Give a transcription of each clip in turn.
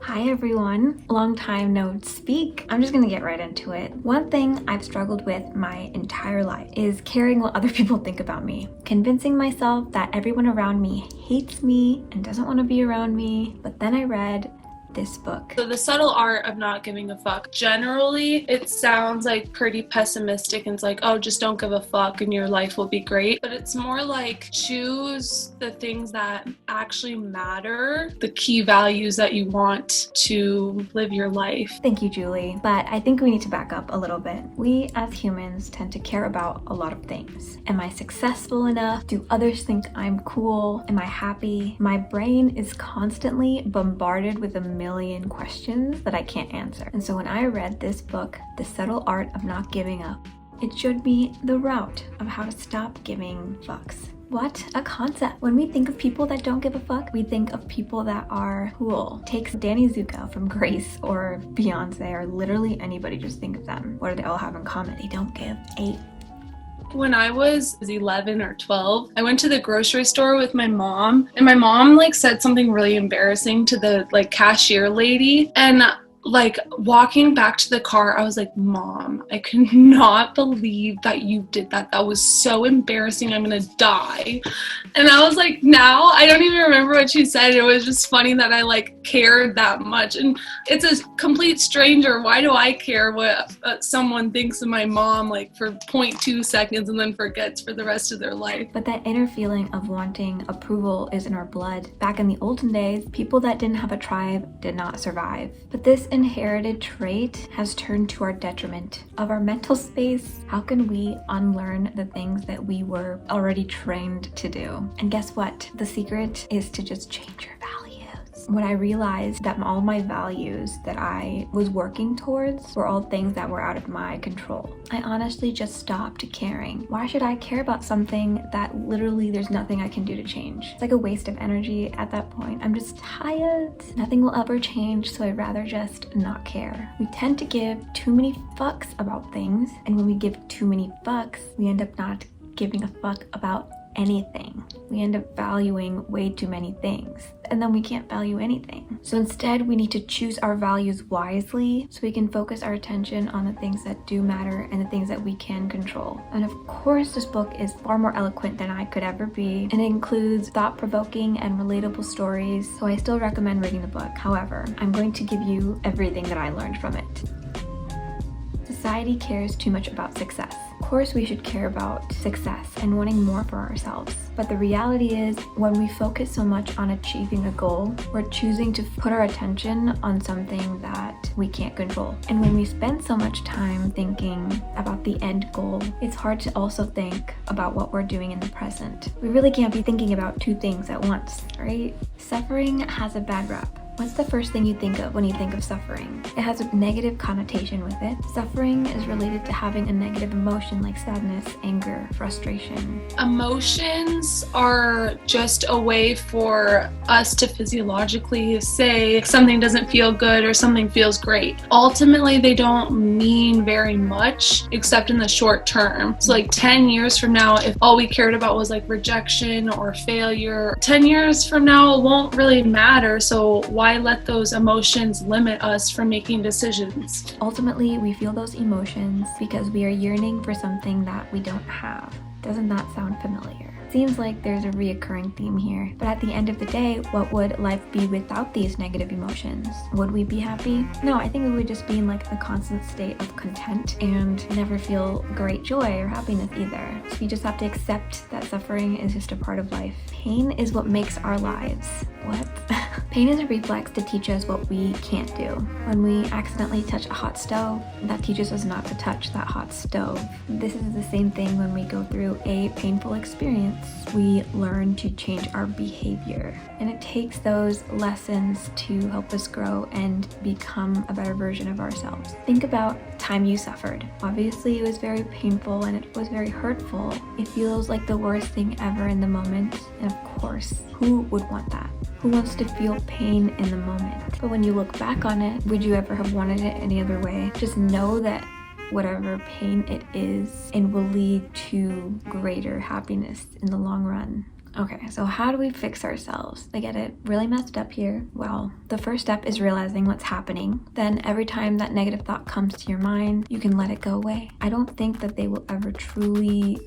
Hi everyone, long time no speak. I'm just gonna get right into it. One thing I've struggled with my entire life is caring what other people think about me. Convincing myself that everyone around me hates me and doesn't want to be around me. But then I read this book. So The Subtle Art of Not Giving a Fuck. Generally, it sounds like pretty pessimistic and it's like, oh, just don't give a fuck and your life will be great. But it's more like choose the things that actually matter, the key values that you want to live your life. Thank you, Julie. But I think we need to back up a little bit. We as humans tend to care about a lot of things. Am I successful enough? Do others think I'm cool? Am I happy? My brain is constantly bombarded with a million questions that I can't answer. And so when I read this book, The Subtle Art of Not Giving Up, it showed me the route of how to stop giving fucks. What a concept. When we think of people that don't give a fuck, we think of people that are cool. Take Danny Zuko from Grace or Beyonce or literally anybody, just think of them. What do they all have in common? They don't give a When I was 11 or 12, I went to the grocery store with my mom, and my mom said something really embarrassing to the cashier lady, and walking back to the car, I was like, Mom, I could not believe that you did that. That was so embarrassing. I'm gonna die. And I was like, now I don't even remember what she said. It was just funny that I cared that much. And it's a complete stranger. Why do I care what someone thinks of my mom for 0.2 seconds and then forgets for the rest of their life? But that inner feeling of wanting approval is in our blood. Back in the olden days, people that didn't have a tribe did not survive. But this inherited trait has turned to our detriment of our mental space. How can we unlearn the things that we were already trained to do? And guess what? The secret is to just change your values. When I realized that all my values that I was working towards were all things that were out of my control, I honestly just stopped caring. Why should I care about something that literally there's nothing I can do to change? It's like a waste of energy at that point. I'm just tired. Nothing will ever change, so I'd rather just not care. We tend to give too many fucks about things, and when we give too many fucks, we end up not giving a fuck about anything. We end up valuing way too many things, and then we can't value anything. So instead, we need to choose our values wisely so we can focus our attention on the things that do matter and the things that we can control. And of course, this book is far more eloquent than I could ever be, and it includes thought-provoking and relatable stories, so I still recommend reading the book. However, I'm going to give you everything that I learned from it. Society cares too much about success. Of course, we should care about success and wanting more for ourselves. But the reality is, when we focus so much on achieving a goal, we're choosing to put our attention on something that we can't control. And when we spend so much time thinking about the end goal, it's hard to also think about what we're doing in the present. We really can't be thinking about two things at once, right? Suffering has a bad rap. What's the first thing you think of when you think of suffering? It has a negative connotation with it. Suffering is related to having a negative emotion like sadness, anger, frustration. Emotions are just a way for us to physiologically say something doesn't feel good or something feels great. Ultimately, they don't mean very much except in the short term. So 10 years from now, if all we cared about was rejection or failure, 10 years from now it won't really matter. So why let those emotions limit us from making decisions? Ultimately, we feel those emotions because we are yearning for something that we don't have. Doesn't that sound familiar? Seems like there's a reoccurring theme here. But at the end of the day, what would life be without these negative emotions? Would we be happy? No, I think we would just be in a constant state of content and never feel great joy or happiness either. So we just have to accept that suffering is just a part of life. Pain is what makes our lives. What? Pain is a reflex to teach us what we can't do. When we accidentally touch a hot stove, that teaches us not to touch that hot stove. This is the same thing when we go through a painful experience. We learn to change our behavior. And it takes those lessons to help us grow and become a better version of ourselves. Think about time you suffered. Obviously, it was very painful and it was very hurtful. It feels like the worst thing ever in the moment. And of course, who would want that? Who wants to feel pain in the moment? But when you look back on it, would you ever have wanted it any other way? Just know that whatever pain it is, it will lead to greater happiness in the long run. Okay, so how do we fix ourselves? They get it really messed up here. Well, the first step is realizing what's happening. Then every time that negative thought comes to your mind, you can let it go away. I don't think that they will ever truly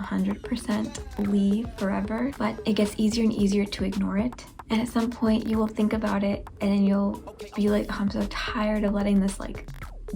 100% leave forever, but it gets easier and easier to ignore it. And at some point you will think about it and then you'll be like, oh, I'm so tired of letting this like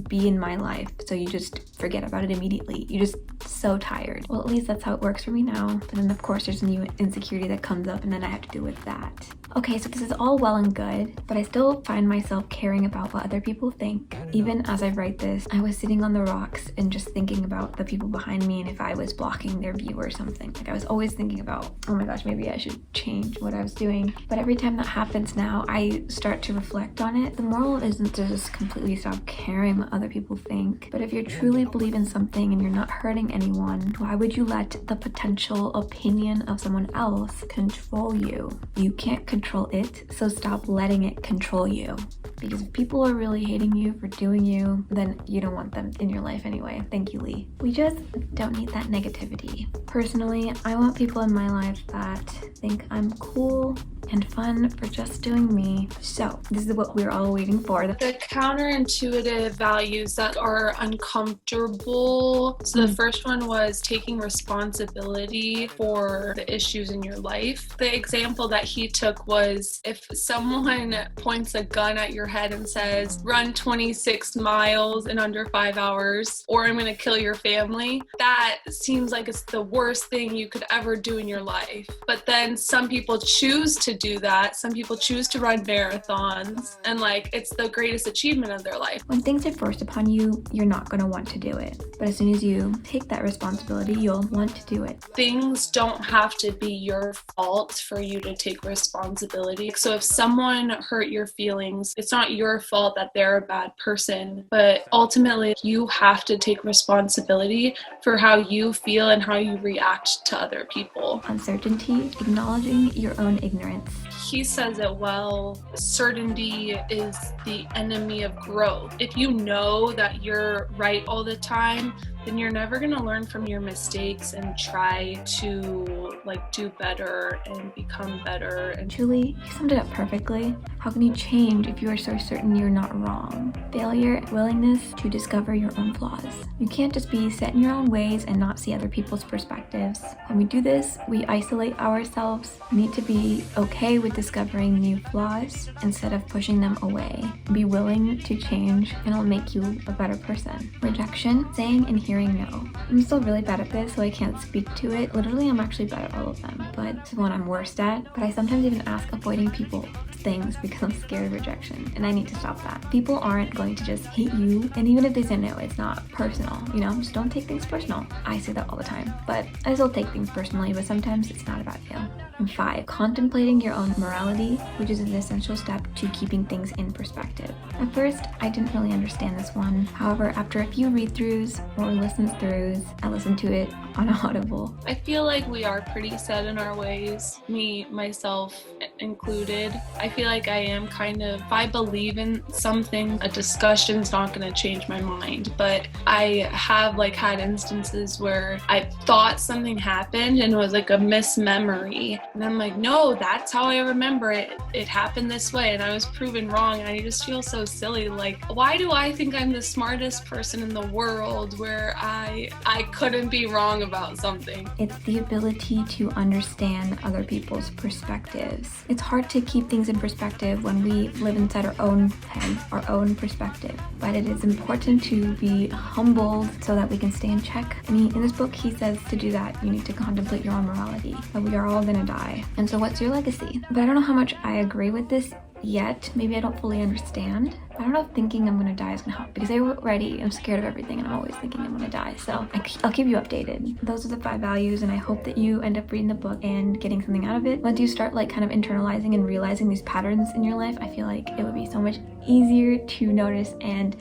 be in my life. So you just forget about it immediately. You're just so tired. Well, at least that's how it works for me now. But then of course there's a new insecurity that comes up and then I have to deal with that. Okay, so this is all well and good, but I still find myself caring about what other people think. Even as I write this, I was sitting on the rocks and just thinking about the people behind me and if I was blocking their view or something. Like I was always thinking about, oh my gosh, maybe I should change what I was doing. But every time that happens now, I start to reflect on it. The moral isn't to just completely stop caring what other people think, but if you truly believe in something and you're not hurting anyone, why would you let the potential opinion of someone else control you? You can't control it, so stop letting it control you. Because if people are really hating you for doing you, then you don't want them in your life anyway. Thank you, Lee. We just don't need that negativity. Personally, I want people in my life that think I'm cool and fun for just doing me. So this is what we're all waiting for. The counterintuitive values that are uncomfortable. So the first one was taking responsibility for the issues in your life. The example that he took was if someone points a gun at your head and says, run 26 miles in under 5 hours, or I'm gonna kill your family, that seems like it's the worst thing you could ever do in your life. But then some people choose to do that. Some people choose to run marathons, and like it's the greatest achievement of their life. When things are forced upon you, you're not going to want to do it. But as soon as you take that responsibility, you'll want to do it. Things don't have to be your fault for you to take responsibility. So if someone hurt your feelings, it's not your fault that they're a bad person, but ultimately you have to take responsibility for how you feel and how you react to other people. Uncertainty, acknowledging your own ignorance. He says it well, certainty is the enemy of growth. If you know that you're right all the time, then you're never going to learn from your mistakes and try to like do better and become better. And truly, you summed it up perfectly. How can you change if you are so certain you're not wrong? Failure, willingness to discover your own flaws. You can't just be set in your own ways and not see other people's perspectives. When we do this, we isolate ourselves. We need to be okay with discovering new flaws instead of pushing them away. Be willing to change and it'll make you a better person. Rejection, saying and hearing no. I'm still really bad at this, so I can't speak to it. Literally, I'm actually bad at all of them, but it's the one I'm worst at. But I sometimes even ask avoiding people things because I'm scared of rejection, and I need to stop that. People aren't going to just hate you, and even if they say no, it's not personal, you know? Just don't take things personal. I say that all the time, but I still take things personally, but sometimes it's not about you. And 5, contemplating your own morality, which is an essential step to keeping things in perspective. At first, I didn't really understand this one. However, after a few read-throughs or listens-throughs, I listened to it on Audible. I feel like we are pretty set in our ways, me, myself included. I feel like I am kind of, if I believe in something, a discussion's not going to change my mind, but I have like had instances where I thought something happened and it was like a mismemory. And I'm like, no, that's how I remember it. It happened this way and I was proven wrong. And I just feel so silly. Like, why do I think I'm the smartest person in the world where I couldn't be wrong about something? It's the ability to understand other people's perspectives. It's hard to keep things in perspective when we live inside our own head, our own perspective. But it is important to be humbled so that we can stay in check. I mean, in this book, he says to do that, you need to contemplate your own morality. That we are all gonna die. And so what's your legacy? But I don't know how much I agree with this yet. Maybe I don't fully understand. I don't know if thinking I'm gonna die is gonna help, because I already am scared of everything and I'm always thinking I'm gonna die. So I'll keep you updated. Those are the 5 values, and I hope that you end up reading the book and getting something out of it. Once you start like kind of internalizing and realizing these patterns in your life, I feel like it would be so much easier to notice and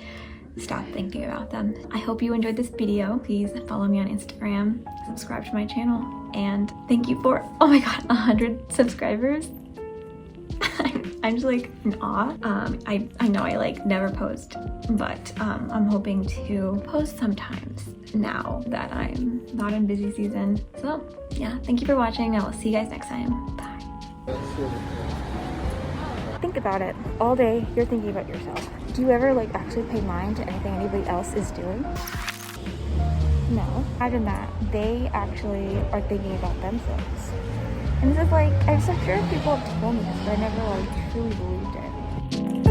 stop thinking about them. I hope you enjoyed this video. Please follow me on Instagram, subscribe to my channel, and thank you for, oh my god, 100 subscribers. I'm just like in awe. I know I like never post, but I'm hoping to post sometimes now that I'm not in busy season. So yeah, thank you for watching. I will see you guys next time. Bye. Think about it. All day you're thinking about yourself. Do you ever like actually pay mind to anything anybody else is doing? No. Imagine that. They actually are thinking about themselves. And this is like, I'm so sure people have told me this, but I never like truly believed it.